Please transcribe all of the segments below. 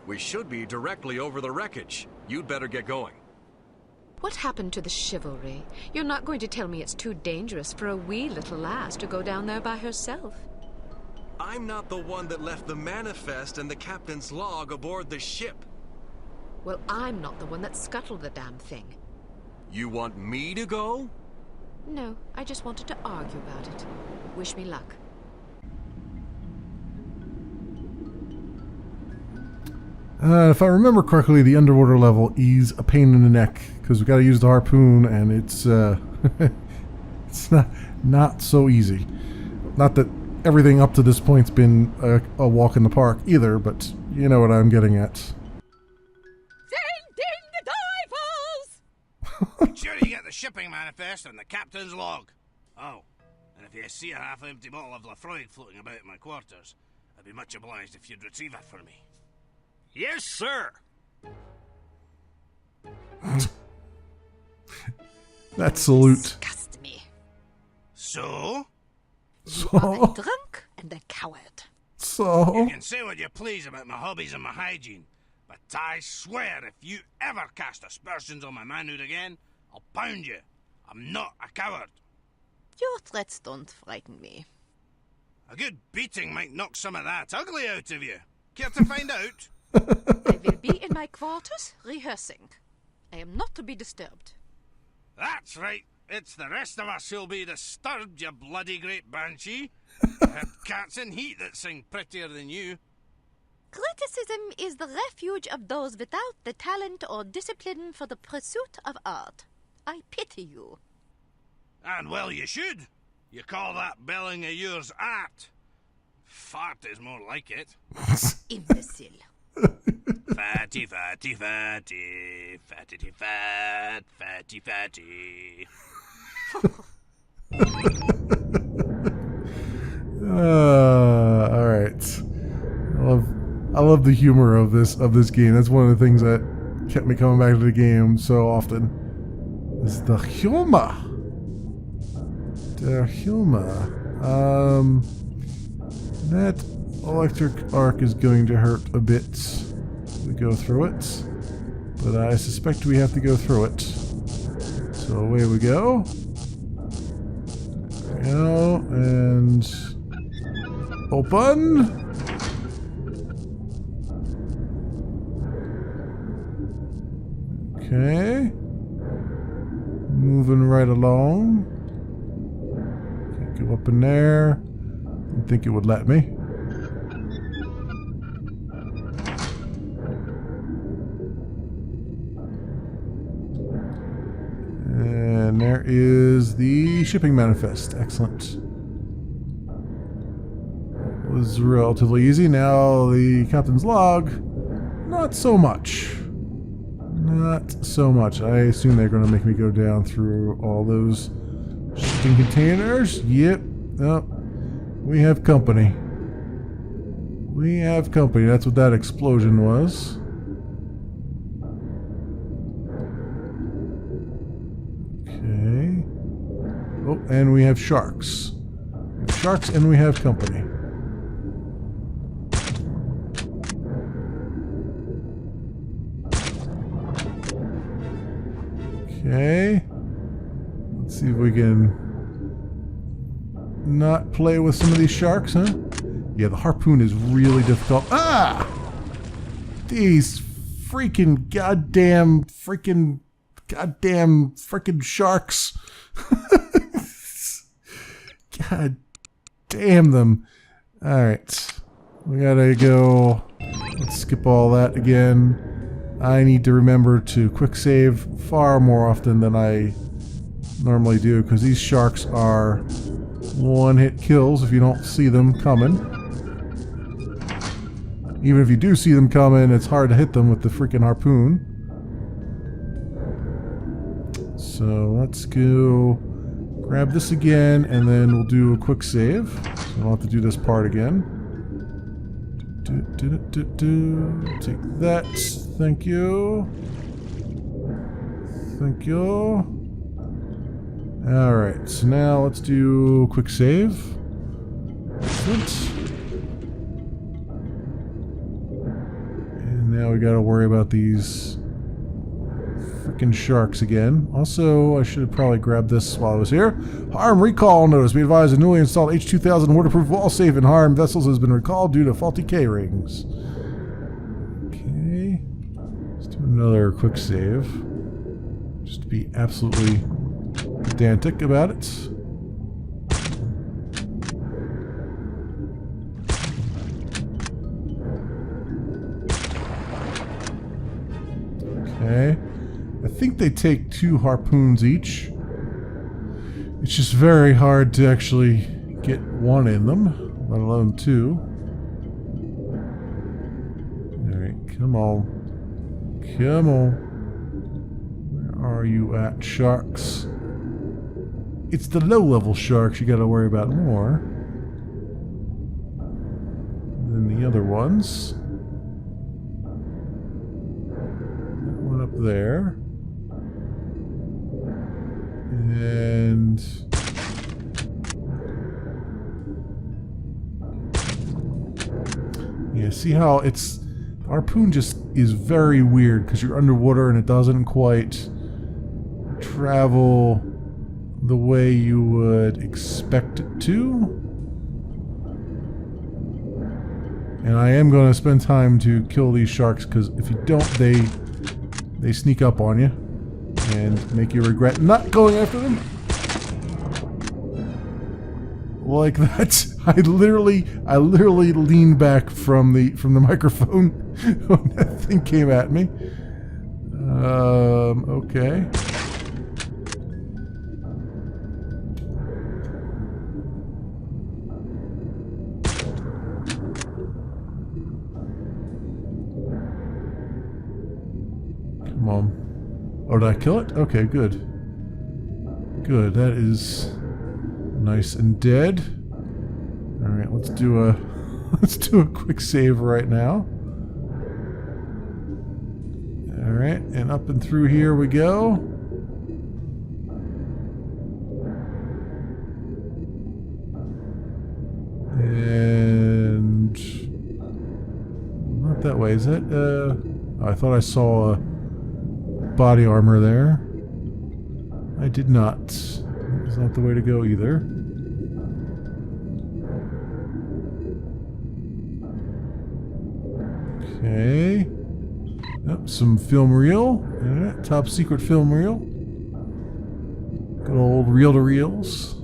We should be directly over the wreckage. You'd better get going. What happened to the chivalry? You're not going to tell me it's too dangerous for a wee little lass to go down there by herself. I'm not the one that left the manifest and the captain's log aboard the ship. Well, I'm not the one that scuttled the damn thing. You want me to go? No, I just wanted to argue about it. Wish me luck. If I remember correctly, the underwater level is a pain in the neck because we got to use the harpoon, and it's it's not so easy. Not that everything up to this point's been a walk in the park either, but you know what I'm getting at. Sending the divers! Make sure you get the shipping manifest and the captain's log. Oh, and if you see a half-empty bottle of Lafroig floating about in my quarters, I'd be much obliged if you'd retrieve it for me. Yes, sir. That salute. Disgust me. So? You are a drunk and a coward. You can say what you please about my hobbies and my hygiene, but I swear if you ever cast aspersions on my manhood again, I'll pound you. I'm not a coward. Your threats don't frighten me. A good beating might knock some of that ugly out of you. Care to find out? I will be in my quarters rehearsing. I am not to be disturbed. That's right. It's the rest of us who'll be disturbed, you bloody great banshee. Have cats in heat that sing prettier than you. Criticism is the refuge of those without the talent or discipline for the pursuit of art. I pity you. And well you should. You call that belling of yours art. Fart is more like it. Imbecile. Fatty, fatty, fatty, fatty, fat, fatty, fatty. All right. I love the humor of this game. That's one of the things that kept me coming back to the game so often. Is the humor. The humor. That electric arc is going to hurt a bit. We go through it, but I suspect we have to go through it. So away we go. There we go, and open. Okay, moving right along. Can't go up in there. Didn't think it would let me. And there is the shipping manifest. Excellent. It was relatively easy. Now the captain's log, not so much. Not so much. I assume they're going to make me go down through all those shipping containers. Yep. Oh, we have company. We have company. That's what that explosion was. Okay. Oh, and we have sharks. We have sharks and we have company. Okay. Let's see if we can not play with some of these sharks, huh? Yeah, the harpoon is really difficult. Ah! These freaking goddamn sharks. God damn them. Alright. We gotta go. Let's skip all that again. I need to remember to quick save far more often than I normally do, because these sharks are one-hit kills if you don't see them coming. Even if you do see them coming, it's hard to hit them with the freaking harpoon. So let's go grab this again, and then we'll do a quick save. So I'll have to do this part again. Take that. Thank you. Thank you. Alright, so now let's do a quick save. Excellent. And now we gotta worry about these freaking sharks again. Also, I should have probably grabbed this while I was here. Harm recall notice. Be advised, a newly installed H2000 waterproof wall safe in Harm vessels has been recalled due to faulty K-rings. Okay. Let's do another quick save. Just to be absolutely pedantic about it. Okay. I think they take 2 harpoons each. It's just very hard to actually get one in them, let alone 2. Alright, come on. Come on. Where are you at, sharks? It's the low-level sharks you gotta worry about more than the other ones. That one up there. And yeah, see how it's harpoon just is very weird because you're underwater and it doesn't quite travel the way you would expect it to. And I am going to spend time to kill these sharks because if you don't, they sneak up on you and make you regret not going after them. Like that. I literally leaned back from the microphone when that thing came at me. Okay. Come on. Oh, did I kill it? Okay, good. Good, that is nice and dead. Alright, let's do a quick save right now. Alright, and up and through here we go. And not that way, is it? I thought I saw a body armor there. I did not. It's not the way to go either. Okay. Oh, some film reel. Alright, top secret film reel. Good old reel-to-reels.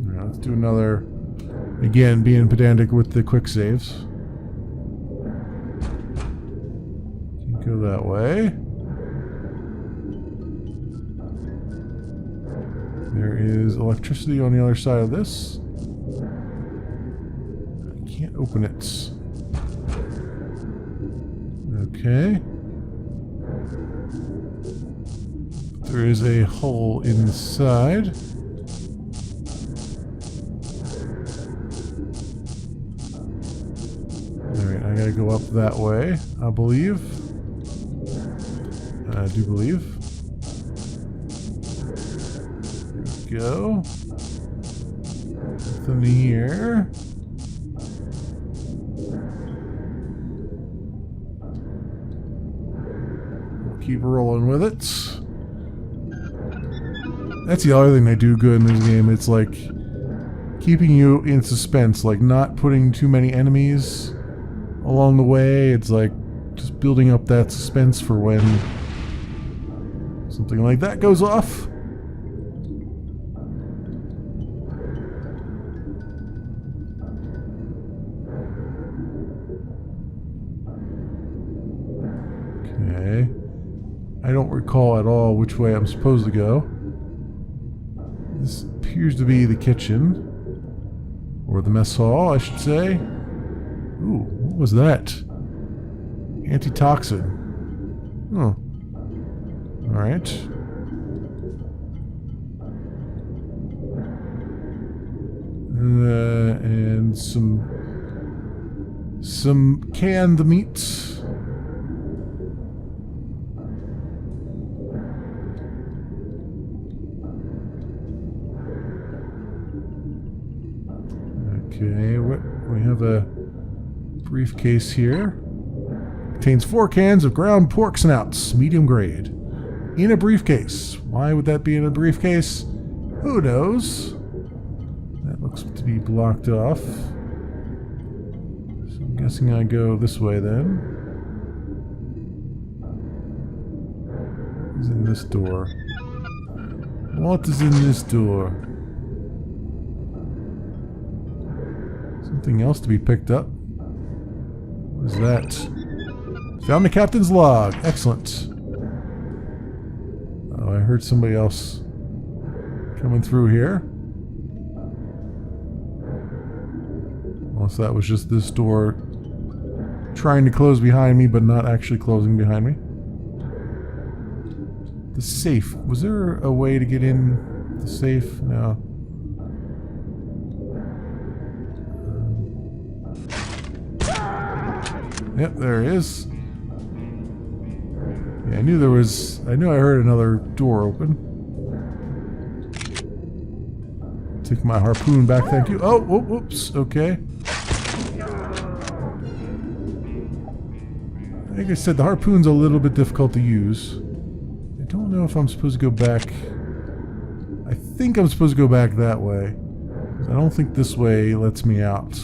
Alright, let's do another. Again, being pedantic with the quick saves. Go that way. There is electricity on the other side of this. I can't open it. Okay. There is a hole inside. Alright, I gotta go up that way, I believe. I do believe. There we go. Nothing here. We'll keep rolling with it. That's the other thing they do good in this game. It's like keeping you in suspense, like not putting too many enemies along the way. It's like just building up that suspense for when something like that goes off. Okay. I don't recall at all which way I'm supposed to go. This appears to be the kitchen. Or the mess hall, I should say. Ooh, what was that? Antitoxin. Oh. Alright. And some canned meat. Okay, we have a briefcase here. Contains 4 cans of ground pork snouts, medium grade. In a briefcase. Why would that be in a briefcase? Who knows? That looks to be blocked off. So I'm guessing I go this way then. What's in this door? What is in this door? Something else to be picked up. What is that? Found the captain's log. Excellent. Oh, I heard somebody else coming through here. Unless that was just this door trying to close behind me, but not actually closing behind me. The safe. Was there a way to get in the safe? No. Yep, there it is. Yeah, I knew I heard another door open. Take my harpoon back, thank you. Oh, whoops, okay. Like I said, the harpoon's a little bit difficult to use. I don't know if I'm supposed to go back. I think I'm supposed to go back that way. I don't think this way lets me out.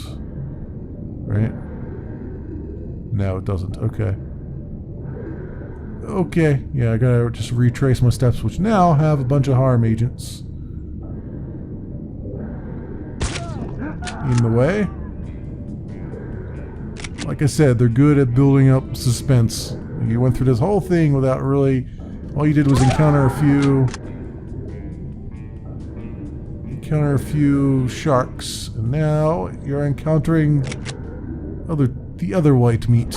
Right? No, it doesn't. Okay. Okay, yeah, I gotta just retrace my steps, which now have a bunch of harm agents in the way. Like I said, they're good at building up suspense. You went through this whole thing without really... All you did was encounter a few sharks, and now you're encountering the other white meat.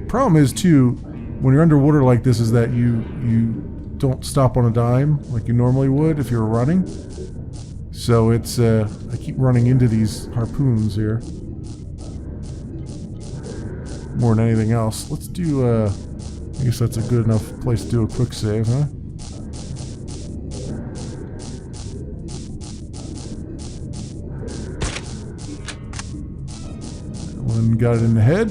Problem is too, when you're underwater like this, is that you don't stop on a dime like you normally would if you were running. So it's I keep running into these harpoons here more than anything else. Let's do I guess that's a good enough place to do a quick save, huh? That one got it in the head.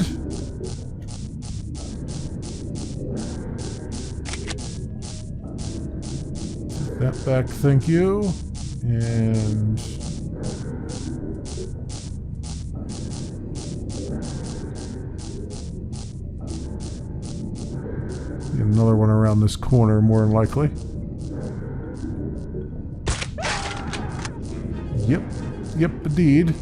That back, thank you. And another one around this corner, more than likely. Yep, indeed.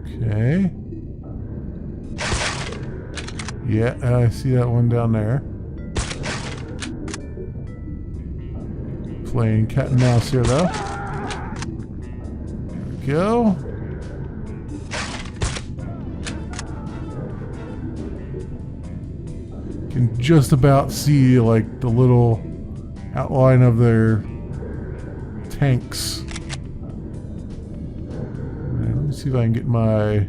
Okay. Yeah, I see that one down there. Playing cat and mouse here, though. There we go. Can just about see, like, the little outline of their tanks. Let me see if I can get my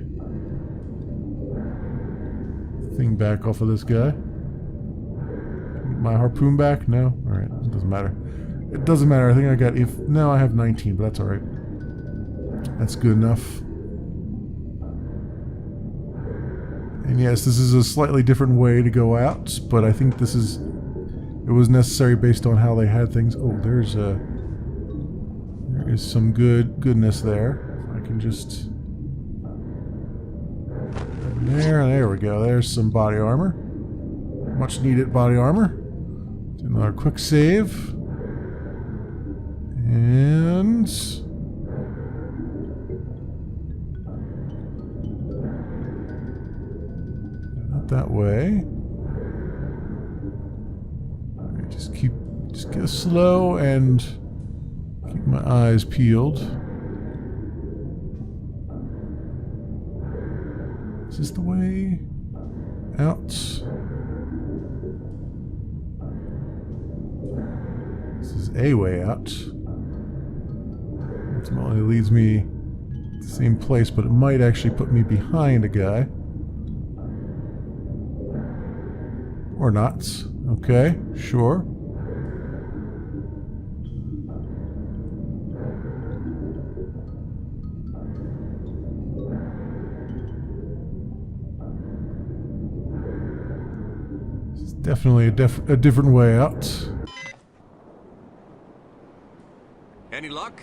thing back off of this guy. Get my harpoon back? No? Alright, it doesn't matter. It doesn't matter. I think I got... No, I have 19, but that's alright. That's good enough. And yes, this is a slightly different way to go out, but I think this is... It was necessary based on how they had things. Oh, there is some goodness there. If I can just... There we go. There's some body armor. Much needed body armor. Do another quick save. And... Not that way. Alright, just go slow and keep my eyes peeled. Is this the way out? This is a way out. Ultimately leads me to the same place, but it might actually put me behind a guy. Or not. Okay, sure. It's definitely a different way out. Any luck?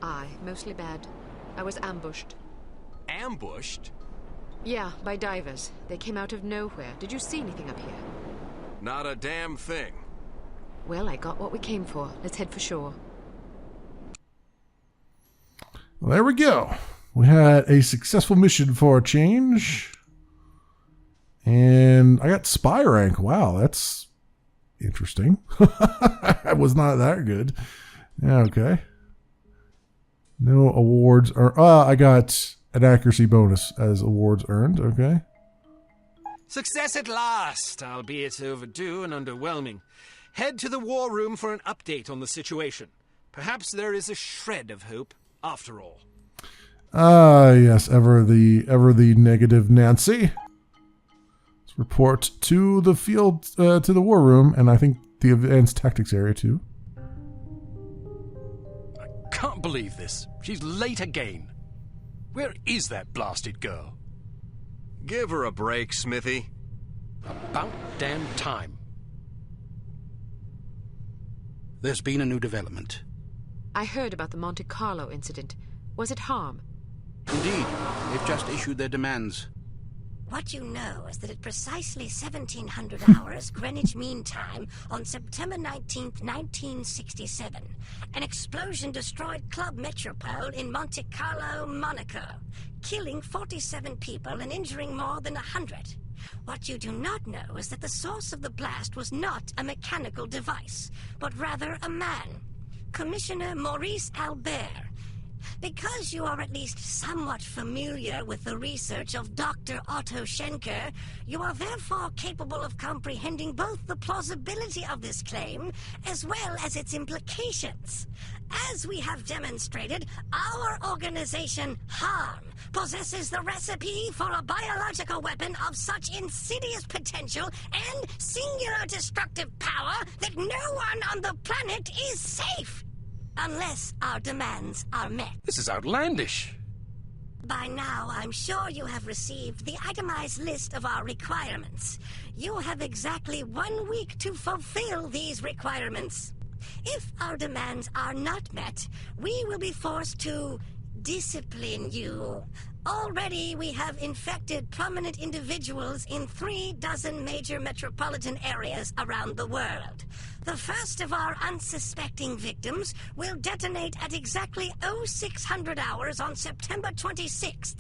Aye, mostly bad. I was ambushed. Ambushed? Yeah, by divers. They came out of nowhere. Did you see anything up here? Not a damn thing. Well, I got what we came for. Let's head for shore. Well, there we go. We had a successful mission for a change. And I got spy rank. Wow, that's interesting. I was not that good. Yeah, okay. No awards. I got an accuracy bonus as awards earned. Okay. Success at last, albeit overdue and underwhelming. Head to the war room for an update on the situation. Perhaps there is a shred of hope, after all. Yes, ever the negative Nancy. Let's report to the field, to the war room, and I think the advanced tactics area too. I can't believe this. She's late again. Where is that blasted girl? Give her a break, Smithy. About damn time. There's been a new development. I heard about the Monte Carlo incident. Was it harm? Indeed, they've just issued their demands. What you know is that at precisely 1700 hours Greenwich Mean Time on September 19th, 1967, an explosion destroyed Club Metropole in Monte Carlo, Monaco, killing 47 people and injuring more than 100. What you do not know is that the source of the blast was not a mechanical device, but rather a man, Commissioner Maurice Albert. Because you are at least somewhat familiar with the research of Dr. Otto Schenker, you are therefore capable of comprehending both the plausibility of this claim as well as its implications. As we have demonstrated, our organization, HARM, possesses the recipe for a biological weapon of such insidious potential and singular destructive power that no one on the planet is safe. Unless our demands are met. This is outlandish. By now, I'm sure you have received the itemized list of our requirements. You have exactly 1 week to fulfill these requirements. If our demands are not met, we will be forced to discipline you. Already, we have infected prominent individuals in 36 major metropolitan areas around the world. The first of our unsuspecting victims will detonate at exactly 0600 hours on September 26th.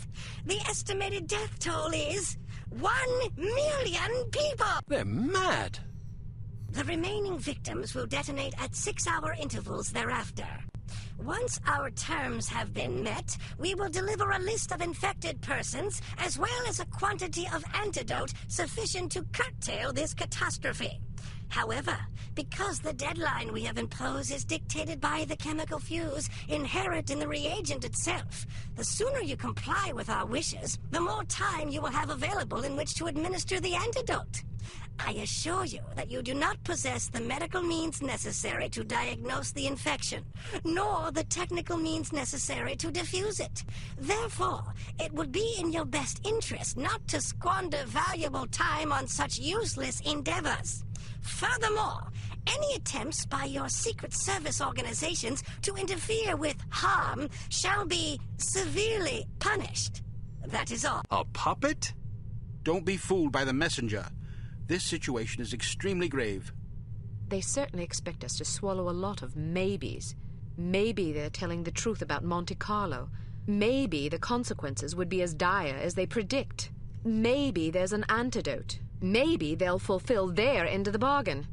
The estimated death toll is 1 million people! They're mad. The remaining victims will detonate at 6-hour intervals thereafter. Once our terms have been met, we will deliver a list of infected persons as well as a quantity of antidote sufficient to curtail this catastrophe. However, because the deadline we have imposed is dictated by the chemical fuse inherent in the reagent itself, the sooner you comply with our wishes, the more time you will have available in which to administer the antidote. I assure you that you do not possess the medical means necessary to diagnose the infection, nor the technical means necessary to diffuse it. Therefore, it would be in your best interest not to squander valuable time on such useless endeavors. Furthermore, any attempts by your Secret Service organizations to interfere with harm shall be severely punished. That is all. A puppet? Don't be fooled by the messenger. This situation is extremely grave. They certainly expect us to swallow a lot of maybes. Maybe they're telling the truth about Monte Carlo. Maybe the consequences would be as dire as they predict. Maybe there's an antidote. Maybe they'll fulfill their end of the bargain.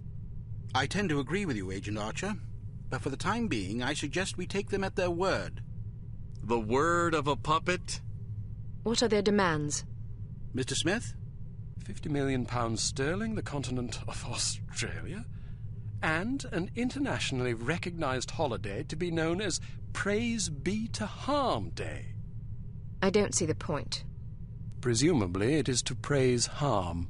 I tend to agree with you, Agent Archer. But for the time being, I suggest we take them at their word. The word of a puppet? What are their demands? Mr. Smith? £50 million sterling, the continent of Australia, and an internationally recognized holiday to be known as Praise Be to Harm Day. I don't see the point. Presumably it is to praise harm.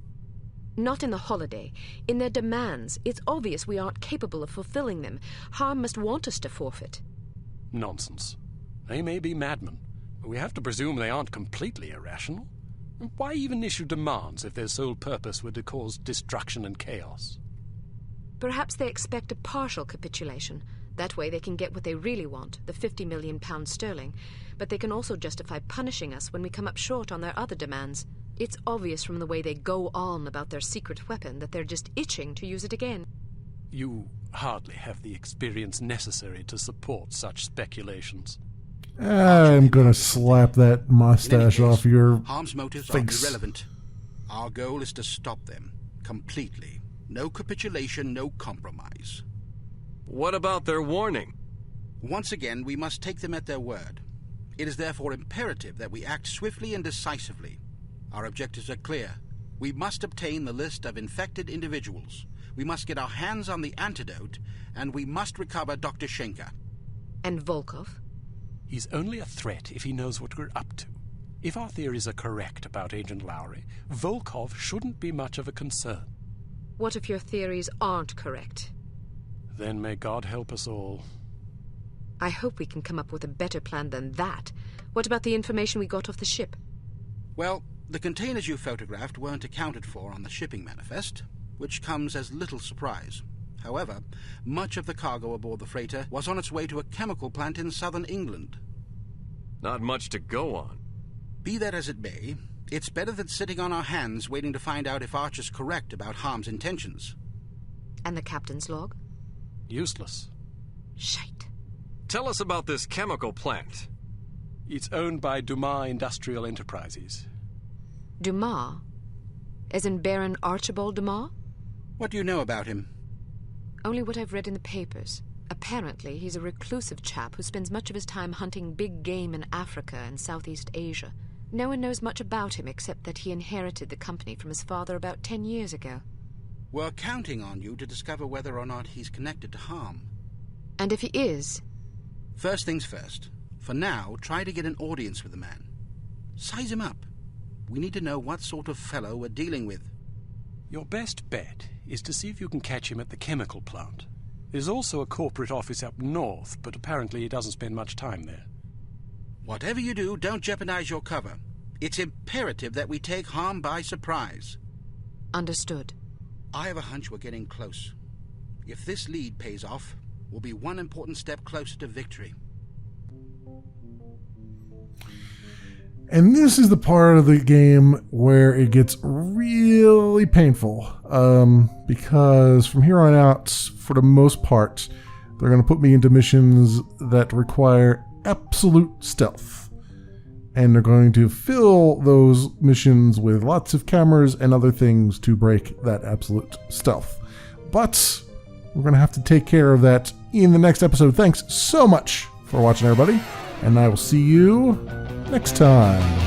Not in the holiday. In their demands. It's obvious we aren't capable of fulfilling them. Harm must want us to forfeit. Nonsense. They may be madmen, but we have to presume they aren't completely irrational. Why even issue demands if their sole purpose were to cause destruction and chaos? Perhaps they expect a partial capitulation. That way they can get what they really want, the 50 million pounds sterling. But they can also justify punishing us when we come up short on their other demands. It's obvious from the way they go on about their secret weapon that they're just itching to use it again. You hardly have the experience necessary to support such speculations. I'm gonna slap that mustache off your Harm's motives face. are irrelevant. Our goal is to stop them. Completely. No capitulation, no compromise. What about their warning? Once again, we must take them at their word. It is therefore imperative that we act swiftly and decisively. Our objectives are clear. We must obtain the list of infected individuals. We must get our hands on the antidote, and we must recover Dr. Schenker. And Volkov? He's only a threat if he knows what we're up to. If our theories are correct about Agent Lowry, Volkov shouldn't be much of a concern. What if your theories aren't correct? Then may God help us all. I hope we can come up with a better plan than that. What about the information we got off the ship? Well, the containers you photographed weren't accounted for on the shipping manifest, which comes as little surprise. However, much of the cargo aboard the freighter was on its way to a chemical plant in southern England. Not much to go on. Be that as it may, it's better than sitting on our hands waiting to find out if Archer's correct about Harm's intentions. And the captain's log? Useless. Shite. Tell us about this chemical plant. It's owned by Dumas Industrial Enterprises. Dumas? As in Baron Archibald Dumas? What do you know about him? Only what I've read in the papers. Apparently, he's a reclusive chap who spends much of his time hunting big game in Africa and Southeast Asia. No one knows much about him except that he inherited the company from his father about 10 years ago. We're counting on you to discover whether or not he's connected to Harm. And if he is? First things first. For now, try to get an audience with the man. Size him up. We need to know what sort of fellow we're dealing with. Your best bet is to see if you can catch him at the chemical plant. There's also a corporate office up north, but apparently he doesn't spend much time there. Whatever you do, don't jeopardize your cover. It's imperative that we take Harm by surprise. Understood. I have a hunch we're getting close. If this lead pays off, we'll be one important step closer to victory. And this is the part of the game where it gets really painful. Because from here on out, for the most part, they're going to put me into missions that require absolute stealth. And they're going to fill those missions with lots of cameras and other things to break that absolute stealth. But we're going to have to take care of that in the next episode. Thanks so much for watching, everybody. And I will see you next time.